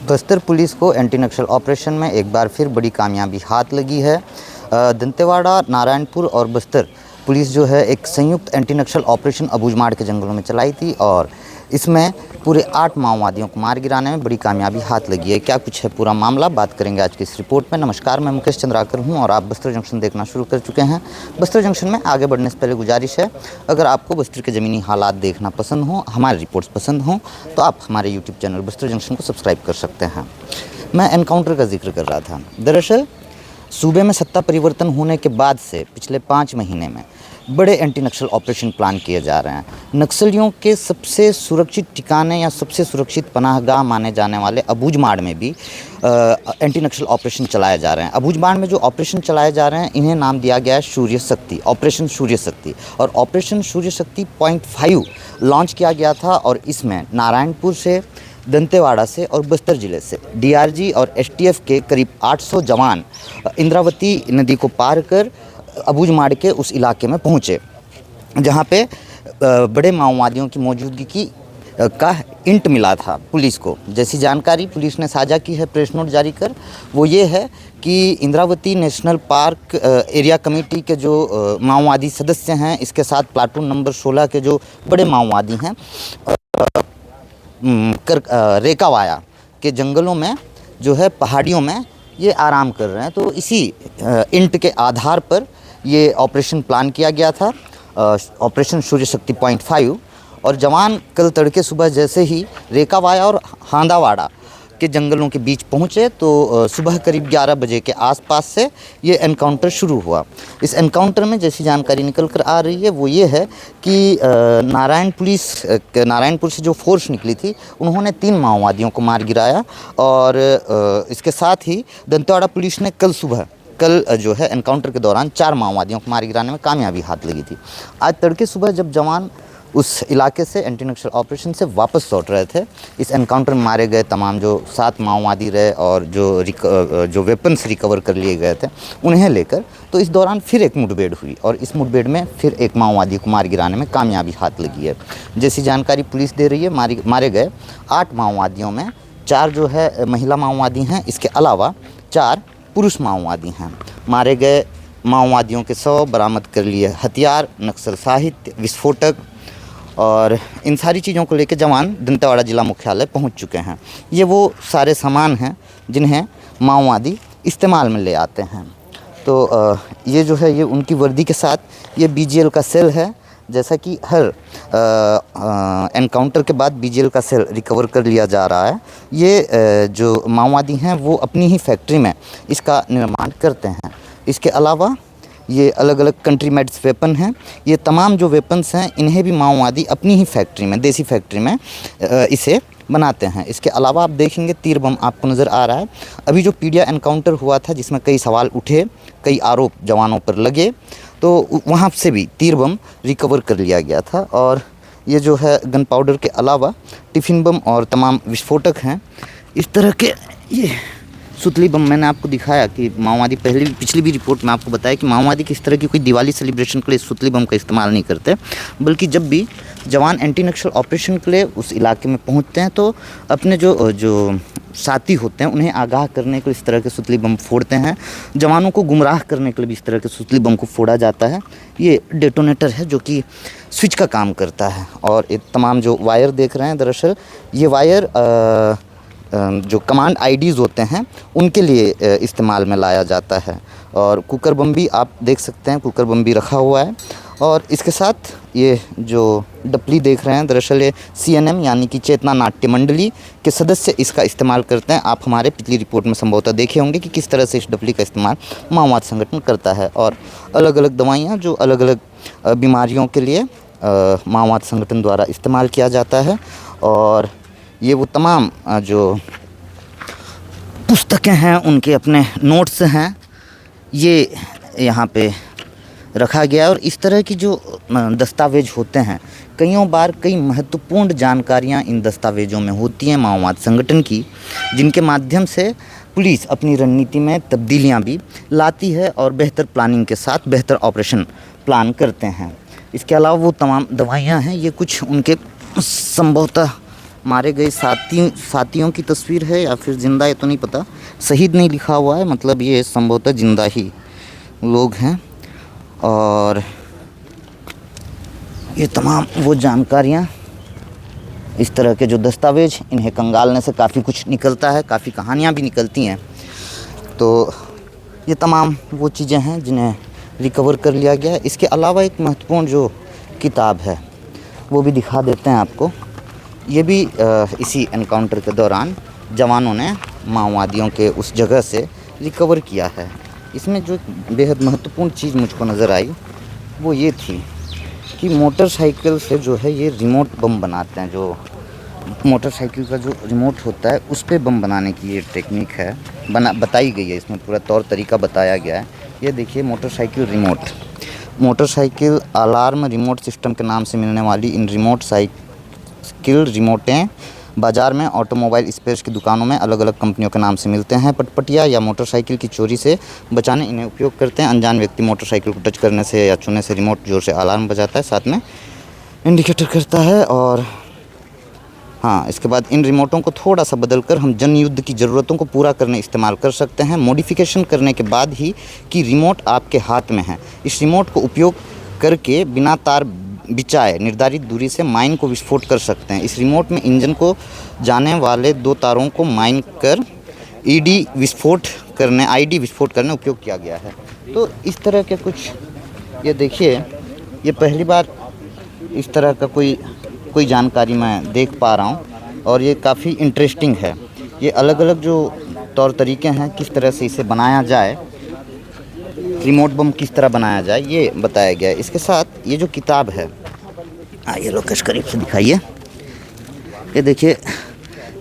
Bastar police को anti नक्सल operation में एक बार फिर बड़ी कामयाबी हाथ लगी है। दंतेवाड़ा, नारायणपुर और बस्तर पुलिस जो है एक संयुक्त एंटी नक्सल ऑपरेशन अबूझमाड़ के जंगलों में चलाई थी और इसमें पूरे 8 माओवादियों को मार गिराने में बड़ी कामयाबी हाथ लगी है। क्या कुछ है पूरा मामला, बात करेंगे आज की इस रिपोर्ट में। नमस्कार, मैं मुकेश चंद्राकर हूं और आप बस्तर जंक्शन देखना शुरू कर चुके हैं। बस्तर जंक्शन में आगे बढ़ने से पहले गुजारिश है, अगर आपको बस्तर के ज़मीनी हालात देखना पसंद हो, हमारी रिपोर्ट्स पसंद हों, तो आप हमारे यूट्यूब चैनल बस्तर जंक्शन को सब्सक्राइब कर सकते हैं। मैं एनकाउंटर का जिक्र कर रहा था। दरअसल सूबे में सत्ता परिवर्तन होने के बाद से पिछले 5 महीने में बड़े एंटी नक्सल ऑपरेशन प्लान किए जा रहे हैं। नक्सलियों के सबसे सुरक्षित ठिकाने या सबसे सुरक्षित पनाहगाह माने जाने वाले अबूझमाड़ में भी एंटी नक्सल ऑपरेशन चलाए जा रहे हैं। अबूझमाड़ में जो ऑपरेशन चलाए जा रहे हैं, इन्हें नाम दिया गया है सूर्य शक्ति, ऑपरेशन सूर्य शक्ति। और ऑपरेशन सूर्य शक्ति .5 लॉन्च किया गया था और इसमें नारायणपुर से, दंतेवाड़ा से और बस्तर ज़िले से डीआरजी और एसटीएफ के करीब 800 जवान इंद्रावती नदी को पार कर अबूझमाड़ के उस इलाके में पहुँचे, जहाँ पे बड़े माओवादियों की मौजूदगी का इंट मिला था पुलिस को। जैसी जानकारी पुलिस ने साझा की है प्रेस नोट जारी कर, वो ये है कि Indravati national park area committee के जो माओवादी सदस्य हैं, इसके साथ प्लाटून नंबर 16 के जो बड़े माओवादी हैं, रेकावाया के जंगलों में जो है पहाड़ियों में ये आराम कर रहे हैं। तो इसी इंट के आधार पर ये ऑपरेशन प्लान किया गया था, ऑपरेशन सूर्य शक्ति .5। और जवान कल तड़के सुबह जैसे ही रेकावाया और हांदावाड़ा के जंगलों के बीच पहुँचे तो सुबह करीब 11 बजे के आसपास से ये एनकाउंटर शुरू हुआ। इस एनकाउंटर में जैसी जानकारी निकल कर आ रही है वो ये है कि नारायणपुर से जो फोर्स निकली थी, उन्होंने 3 माओवादियों को मार गिराया। और इसके साथ ही दंतेवाड़ा पुलिस ने कल जो है एनकाउंटर के दौरान 4 माओवादियों को मार गिराने में कामयाबी हाथ लगी थी। आज तड़के सुबह जब जवान उस इलाके से एंटी नक्सल ऑपरेशन से वापस लौट रहे थे, इस एनकाउंटर में मारे गए तमाम जो 7 माओवादी रहे और जो वेपन्स रिकवर कर लिए गए थे, उन्हें लेकर तो इस दौरान फिर एक मुठभेड़ हुई और इस मुठभेड़ में फिर एक माओवादी को मार गिराने में कामयाबी हाथ लगी है। जैसी जानकारी पुलिस दे रही है, मारे गए 8 माओवादियों में 4 जो है महिला माओवादी हैं, इसके अलावा 4 पुरुष माओवादी हैं। मारे गए माओवादियों के 100 बरामद कर लिए हथियार, नक्सल साहित्य, विस्फोटक और इन सारी चीज़ों को लेकर जवान दंतेवाड़ा जिला मुख्यालय पहुंच चुके हैं। ये वो सारे सामान हैं जिन्हें माओवादी इस्तेमाल में ले आते हैं। तो ये जो है ये उनकी वर्दी के साथ ये बीजीएल का सेल है। जैसा कि हर एनकाउंटर के बाद बीजीएल का सेल रिकवर कर लिया जा रहा है। ये जो माओवादी हैं वो अपनी ही फैक्ट्री में इसका निर्माण करते हैं। इसके अलावा ये अलग अलग कंट्री मेड्स वेपन हैं। ये तमाम जो वेपन्स हैं, इन्हें भी माओवादी अपनी ही फैक्ट्री में, देसी फैक्ट्री में इसे बनाते हैं। इसके अलावा आप देखेंगे तीर बम आपको नज़र आ रहा है। अभी जो पीडिया एनकाउंटर हुआ था जिसमें कई सवाल उठे, कई आरोप जवानों पर लगे, तो वहाँ से भी तीर बम रिकवर कर लिया गया था। और ये जो है गन पाउडर के अलावा टिफ़िन बम और तमाम विस्फोटक हैं। इस तरह के ये सुतली बम मैंने आपको दिखाया कि माओवादी पिछली भी रिपोर्ट में आपको बताया कि माओवादी किस तरह की कोई दिवाली सेलिब्रेशन के लिए सुतली बम का इस्तेमाल नहीं करते, बल्कि जब भी जवान एंटी नक्सल ऑपरेशन के लिए उस इलाके में पहुंचते हैं तो अपने जो साथी होते हैं उन्हें आगाह करने के लिए इस तरह के सुतली बम फोड़ते हैं। जवानों को गुमराह करने के लिए भी इस तरह के सुतली बम को फोड़ा जाता है। ये डेटोनेटर है जो कि स्विच का काम करता है। और ये तमाम जो वायर देख रहे हैं, दरअसल ये वायर जो कमांड आईडीज़ होते हैं उनके लिए इस्तेमाल में लाया जाता है। और कुकर बम भी आप देख सकते हैं, कुकर बम भी रखा हुआ है। और इसके साथ ये जो डपली देख रहे हैं, दरअसल ये सीएनएम यानी कि चेतना नाट्य मंडली के सदस्य इसका इस्तेमाल करते हैं। आप हमारे पिछली रिपोर्ट में संभवतः देखे होंगे कि किस तरह से इस डपली का इस्तेमाल माओवाद संगठन करता है। और अलग अलग दवाइयाँ जो अलग अलग बीमारियों के लिए माओवाद संगठन द्वारा इस्तेमाल किया जाता है। और ये वो तमाम जो पुस्तकें हैं, उनके अपने नोट्स हैं, ये यहाँ पे रखा गया है। और इस तरह की जो दस्तावेज होते हैं, कईयों बार कई महत्वपूर्ण जानकारियाँ इन दस्तावेज़ों में होती हैं माओवाद संगठन की, जिनके माध्यम से पुलिस अपनी रणनीति में तब्दीलियाँ भी लाती है और बेहतर प्लानिंग के साथ बेहतर ऑपरेशन प्लान करते हैं। इसके अलावा वो तमाम दवाइयाँ हैं, ये कुछ उनके संभवतः मारे गए साथियों की तस्वीर है या फिर ज़िंदा है तो नहीं पता, शहीद नहीं लिखा हुआ है, मतलब ये संभवतः ज़िंदा ही लोग हैं। और ये तमाम वो जानकारियाँ, इस तरह के जो दस्तावेज़, इन्हें कंगालने से काफ़ी कुछ निकलता है, काफ़ी कहानियाँ भी निकलती हैं। तो ये तमाम वो चीज़ें हैं जिन्हें रिकवर कर लिया गया है। इसके अलावा एक महत्वपूर्ण जो किताब है वो भी दिखा देते हैं आपको। ये भी इसी एनकाउंटर के दौरान जवानों ने माओवादियों के उस जगह से रिकवर किया है। इसमें जो बेहद महत्वपूर्ण चीज़ मुझको नज़र आई वो ये थी कि मोटरसाइकिल से जो है ये रिमोट बम बनाते हैं। जो मोटरसाइकिल का जो रिमोट होता है उस पे बम बनाने की ये टेक्निक है, बताई गई है। इसमें पूरा तौर तरीका बताया गया है। ये देखिए मोटरसाइकिल अलार्म रिमोट सिस्टम के नाम से मिलने वाली इन साइकिल रिमोटें बाज़ार में ऑटोमोबाइल स्पेयर्स की दुकानों में अलग अलग कंपनियों के नाम से मिलते हैं। पटपटिया या मोटरसाइकिल की चोरी से बचाने इन्हें उपयोग करते हैं। अनजान व्यक्ति मोटरसाइकिल को टच करने से या छूने से रिमोट जोर से अलार्म बजाता है, साथ में इंडिकेटर करता है। और हाँ, इसके बाद इन रिमोटों को थोड़ा सा बदलकर हम जन युद्ध की ज़रूरतों को पूरा करने इस्तेमाल कर सकते हैं। मॉडिफिकेशन करने के बाद ही कि रिमोट आपके हाथ में है। इस रिमोट को उपयोग करके बिना तार बिछाए निर्धारित दूरी से माइन को विस्फोट कर सकते हैं। इस रिमोट में इंजन को जाने वाले 2 तारों को माइन कर आईडी विस्फोट करने उपयोग किया गया है। तो इस तरह के कुछ, ये देखिए, ये पहली बार इस तरह का कोई जानकारी मैं देख पा रहा हूँ और ये काफ़ी इंटरेस्टिंग है। ये अलग अलग जो तौर तरीके हैं किस तरह से इसे बनाया जाए, रिमोट बम किस तरह बनाया जाए, ये बताया गया है। इसके साथ ये जो किताब है, ये लोकेश करीब से दिखाइए। ये देखिए,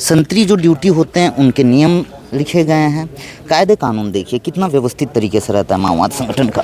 संतरी जो ड्यूटी होते हैं उनके नियम लिखे गए हैं। कायदे कानून देखिए कितना व्यवस्थित तरीके से रहता है माओवाद संगठन का।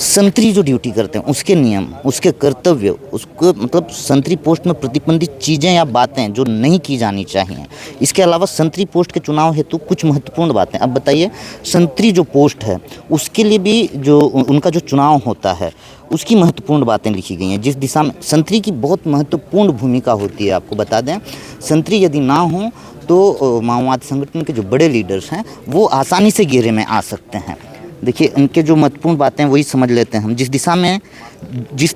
संतरी जो ड्यूटी करते हैं उसके नियम, उसके कर्तव्य, उसको मतलब संतरी पोस्ट में प्रतिबंधित चीज़ें या बातें जो नहीं की जानी चाहिए। इसके अलावा संतरी पोस्ट के चुनाव हेतु कुछ महत्वपूर्ण बातें। अब बताइए, संतरी जो पोस्ट है उसके लिए भी जो उनका जो चुनाव होता है उसकी महत्वपूर्ण बातें लिखी गई हैं। जिस दिशा में संतरी की बहुत महत्वपूर्ण भूमिका होती है, आपको बता दें, संतरी यदि ना हो तो माओवादी संगठन के जो बड़े लीडर्स हैं वो आसानी से घेरे में आ सकते हैं। देखिए, उनके जो महत्वपूर्ण बातें वही समझ लेते हैं हम। जिस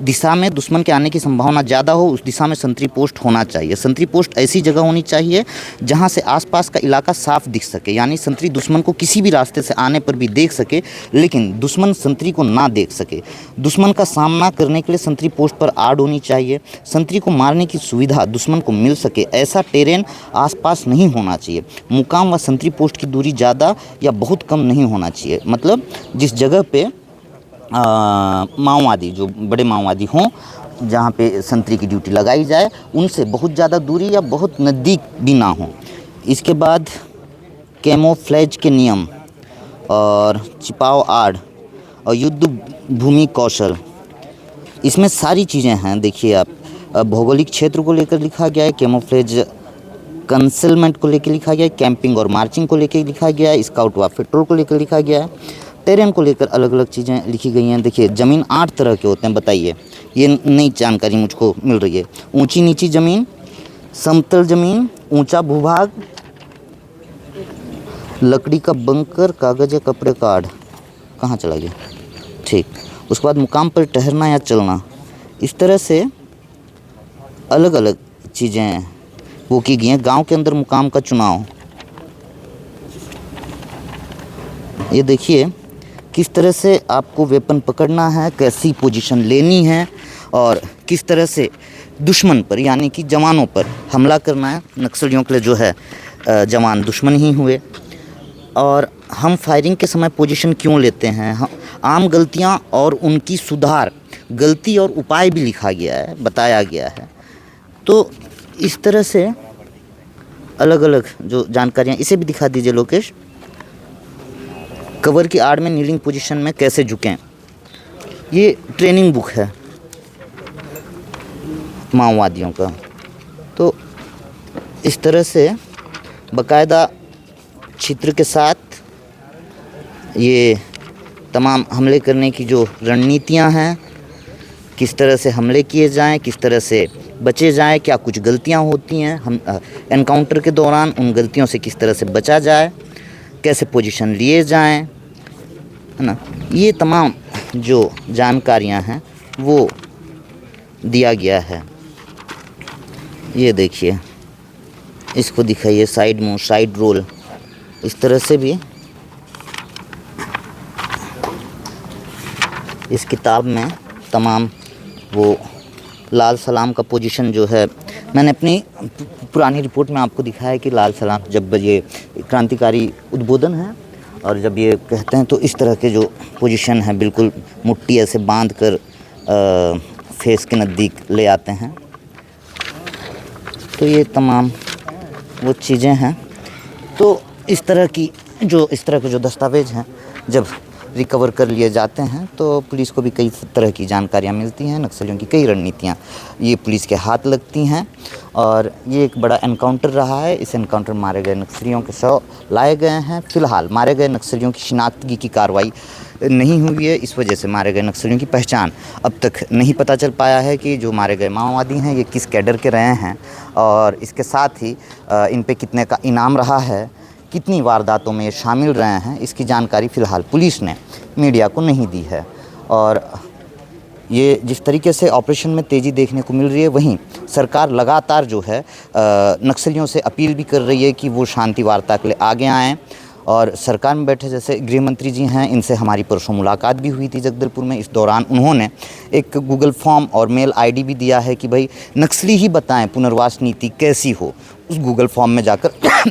दिशा में दुश्मन के आने की संभावना ज़्यादा हो उस दिशा में संतरी पोस्ट होना चाहिए। संतरी पोस्ट ऐसी जगह होनी चाहिए जहां से आसपास का इलाका साफ दिख सके, यानी संतरी दुश्मन को किसी भी रास्ते से आने पर भी देख सके लेकिन दुश्मन संतरी को ना देख सके। दुश्मन का सामना करने के लिए संतरी पोस्ट पर आड़ होनी चाहिए। संतरी को मारने की सुविधा दुश्मन को मिल सके ऐसा टेरेन आसपास नहीं होना चाहिए। मुकाम व संतरी पोस्ट की दूरी ज़्यादा या बहुत कम नहीं होना चाहिए। मतलब जिस जगह पे माओवादी, जो बड़े माओवादी हों, जहाँ पे संतरी की ड्यूटी लगाई जाए, उनसे बहुत ज़्यादा दूरी या बहुत नज़दीक भी ना हो। इसके बाद कैमोफ्लेज के नियम और छिपाव आड़ और युद्ध भूमि कौशल, इसमें सारी चीज़ें हैं। देखिए आप, भौगोलिक क्षेत्र को लेकर लिखा गया है, कैमोफ्लेज कंसेलमेंट को लेकर लिखा गया है, कैंपिंग और मार्चिंग को लेकर लिखा गया है, स्काउट व पेट्रोल को लेकर लिखा गया है, टेरेन को लेकर अलग अलग चीज़ें लिखी गई हैं। देखिए, ज़मीन 8 तरह के होते हैं, बताइए, ये नई जानकारी मुझको मिल रही है। ऊंची नीची ज़मीन, समतल ज़मीन, ऊंचा भूभाग, लकड़ी का बंकर, कागज़ या कपड़े का आड़। कहाँ चला गया? ठीक। उसके बाद मुकाम पर ठहरना या चलना। इस तरह से अलग अलग चीज़ें वो की गई हैं। गांव के अंदर मुकाम का चुनाव, ये देखिए किस तरह से आपको वेपन पकड़ना है, कैसी पोजीशन लेनी है और किस तरह से दुश्मन पर, यानी कि जवानों पर हमला करना है। नक्सलियों के लिए जो है जवान दुश्मन ही हुए। और हम फायरिंग के समय पोजीशन क्यों लेते हैं, आम गलतियां और उनकी सुधार, गलती और उपाय भी लिखा गया है, बताया गया है। तो इस तरह से अलग अलग जो जानकारियाँ, इसे भी दिखा दीजिए लोकेश। कवर की आड़ में नीलिंग पोजीशन में कैसे झुकें, ये ट्रेनिंग बुक है माओवादियों का। तो इस तरह से बाकायदा चित्र के साथ ये तमाम हमले करने की जो रणनीतियां हैं, किस तरह से हमले किए जाएं, किस तरह से बचे जाएं, क्या कुछ गलतियां होती हैं, हम एनकाउंटर के दौरान उन गलतियों से किस तरह से बचा जाए, कैसे पोजीशन लिए जाएं, है ना। ये तमाम जो जानकारियां हैं वो दिया गया है। ये देखिए, इसको दिखाइए, साइड मूव, साइड रोल, इस तरह से भी इस किताब में तमाम वो लाल सलाम का पोजीशन जो है, मैंने अपनी पुरानी रिपोर्ट में आपको दिखाया कि लाल सलाम जब ये क्रांतिकारी उद्बोधन है और जब ये कहते हैं तो इस तरह के जो पोजीशन है बिल्कुल मुट्ठी ऐसे बांध कर फेस के नज़दीक ले आते हैं। तो ये तमाम वो चीज़ें हैं। तो इस तरह के जो दस्तावेज़ हैं जब रिकवर कर लिए जाते हैं तो पुलिस को भी कई तरह की जानकारियाँ मिलती हैं, नक्सलियों की कई रणनीतियाँ ये पुलिस के हाथ लगती हैं। और ये एक बड़ा एनकाउंटर रहा है। इस एनकाउंटर में मारे गए नक्सलियों के शव लाए गए हैं। फ़िलहाल मारे गए नक्सलियों की शिनाख्ती की कार्रवाई नहीं हुई है, इस वजह से मारे गए नक्सलियों की पहचान अब तक नहीं पता चल पाया है कि जो मारे गए माओवादी हैं ये किस कैडर के रहे हैं और इसके साथ ही इन पे कितने का इनाम रहा है, कितनी वारदातों में ये शामिल रहे हैं, इसकी जानकारी फ़िलहाल पुलिस ने मीडिया को नहीं दी है। और ये जिस तरीके से ऑपरेशन में तेज़ी देखने को मिल रही है, वहीं सरकार लगातार जो है नक्सलियों से अपील भी कर रही है कि वो शांति वार्ता के लिए आगे आएँ। और सरकार में बैठे जैसे गृह मंत्री जी हैं, इनसे हमारी परसों मुलाकात भी हुई थी जगदलपुर में। इस दौरान उन्होंने एक गूगल फॉर्म और मेल आईडी भी दिया है कि भाई नक्सली ही बताएं पुनर्वास नीति कैसी हो, उस गूगल फॉर्म में जाकर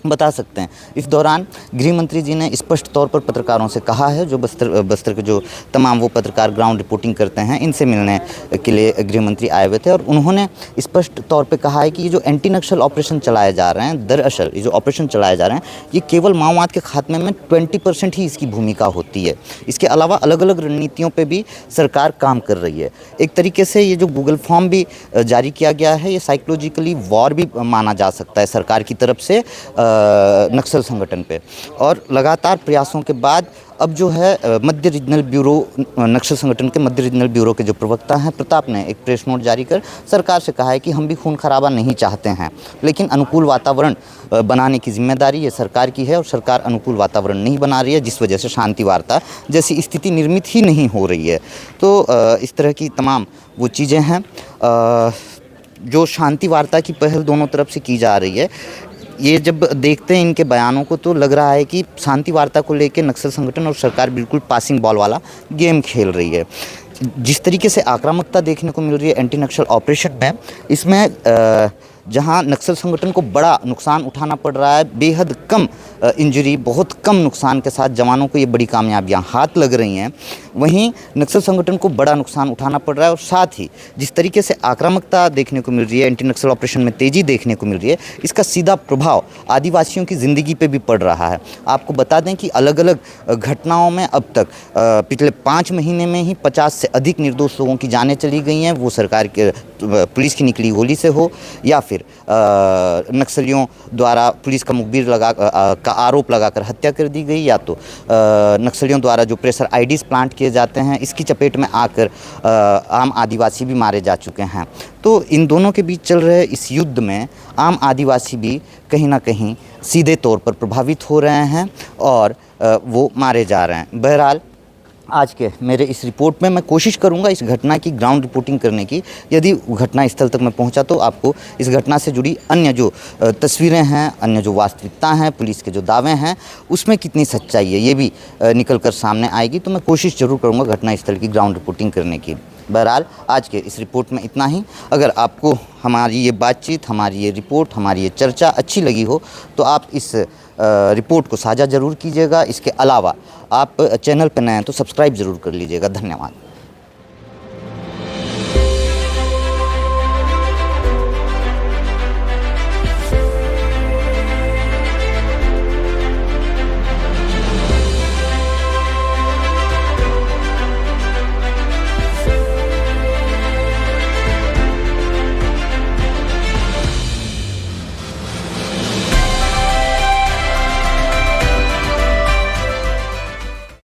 बता सकते हैं। इस दौरान गृह मंत्री जी ने स्पष्ट तौर पर पत्रकारों से कहा है, जो बस्तर के जो तमाम वो पत्रकार ग्राउंड रिपोर्टिंग करते हैं, इनसे मिलने के लिए गृह मंत्री आए हुए थे और उन्होंने स्पष्ट तौर पे कहा है कि ये जो एंटी नक्सल ऑपरेशन चलाए जा रहे हैं, दरअसल ये जो ऑपरेशन चलाए जा रहे हैं ये केवल माओवाद के खात्मे में 20% ही इसकी भूमिका होती है। इसके अलावा अलग अलग रणनीतियों पर भी सरकार काम कर रही है। एक तरीके से ये जो गूगल फॉर्म भी जारी किया गया है, ये साइकोलॉजिकली वॉर भी माना जा सकता है सरकार की तरफ से नक्सल संगठन पे। और लगातार प्रयासों के बाद अब जो है मध्य रीजनल ब्यूरो, नक्सल संगठन के मध्य रीजनल ब्यूरो के जो प्रवक्ता हैं प्रताप ने एक प्रेस नोट जारी कर सरकार से कहा है कि हम भी खून खराबा नहीं चाहते हैं, लेकिन अनुकूल वातावरण बनाने की जिम्मेदारी ये सरकार की है और सरकार अनुकूल वातावरण नहीं बना रही है, जिस वजह से शांति वार्ता जैसी स्थिति निर्मित ही नहीं हो रही है। तो इस तरह की तमाम वो चीज़ें हैं जो शांति वार्ता की पहल दोनों तरफ से की जा रही है। ये जब देखते हैं इनके बयानों को तो लग रहा है कि शांति वार्ता को लेकर नक्सल संगठन और सरकार बिल्कुल पासिंग बॉल वाला गेम खेल रही है। जिस तरीके से आक्रामकता देखने को मिल रही है एंटी नक्सल ऑपरेशन में, इसमें जहां नक्सल संगठन को बड़ा नुकसान उठाना पड़ रहा है, बेहद कम इंजरी, बहुत कम नुकसान के साथ जवानों को ये बड़ी कामयाबियां हाथ लग रही हैं, वहीं नक्सल संगठन को बड़ा नुकसान उठाना पड़ रहा है। और साथ ही जिस तरीके से आक्रामकता देखने को मिल रही है, एंटी नक्सल ऑपरेशन में तेज़ी देखने को मिल रही है, इसका सीधा प्रभाव आदिवासियों की ज़िंदगी पे भी पड़ रहा है। आपको बता दें कि अलग अलग घटनाओं में अब तक पिछले 5 महीने में ही 50 से अधिक निर्दोष लोगों की जानें चली गई हैं, वो सरकार के पुलिस की निकली गोली से हो या फिर नक्सलियों द्वारा पुलिस का मुखबिर का आरोप लगाकर हत्या कर दी गई, या तो नक्सलियों द्वारा जो प्रेशर आईडीज़ प्लांट किए जाते हैं, इसकी चपेट में आकर आम आदिवासी भी मारे जा चुके हैं। तो इन दोनों के बीच चल रहे इस युद्ध में आम आदिवासी भी कहीं ना कहीं सीधे तौर पर प्रभावित हो रहे हैं और वो मारे जा रहे हैं। बहरहाल आज के मेरे इस रिपोर्ट में मैं कोशिश करूंगा इस घटना की ग्राउंड रिपोर्टिंग करने की। यदि घटना स्थल तक मैं पहुंचा तो आपको इस घटना से जुड़ी अन्य जो तस्वीरें हैं, अन्य जो वास्तविकता हैं, पुलिस के जो दावे हैं, उसमें कितनी सच्चाई है ये भी निकल कर सामने आएगी। तो मैं कोशिश ज़रूर करूँगा घटना स्थल की ग्राउंड रिपोर्टिंग करने की। बहरहाल आज के इस रिपोर्ट में इतना ही। अगर आपको हमारी ये बातचीत, हमारी ये रिपोर्ट, हमारी ये चर्चा अच्छी लगी हो तो आप इस रिपोर्ट को साझा ज़रूर कीजिएगा। इसके अलावा आप चैनल पर नए हैं तो सब्सक्राइब ज़रूर कर लीजिएगा। धन्यवाद।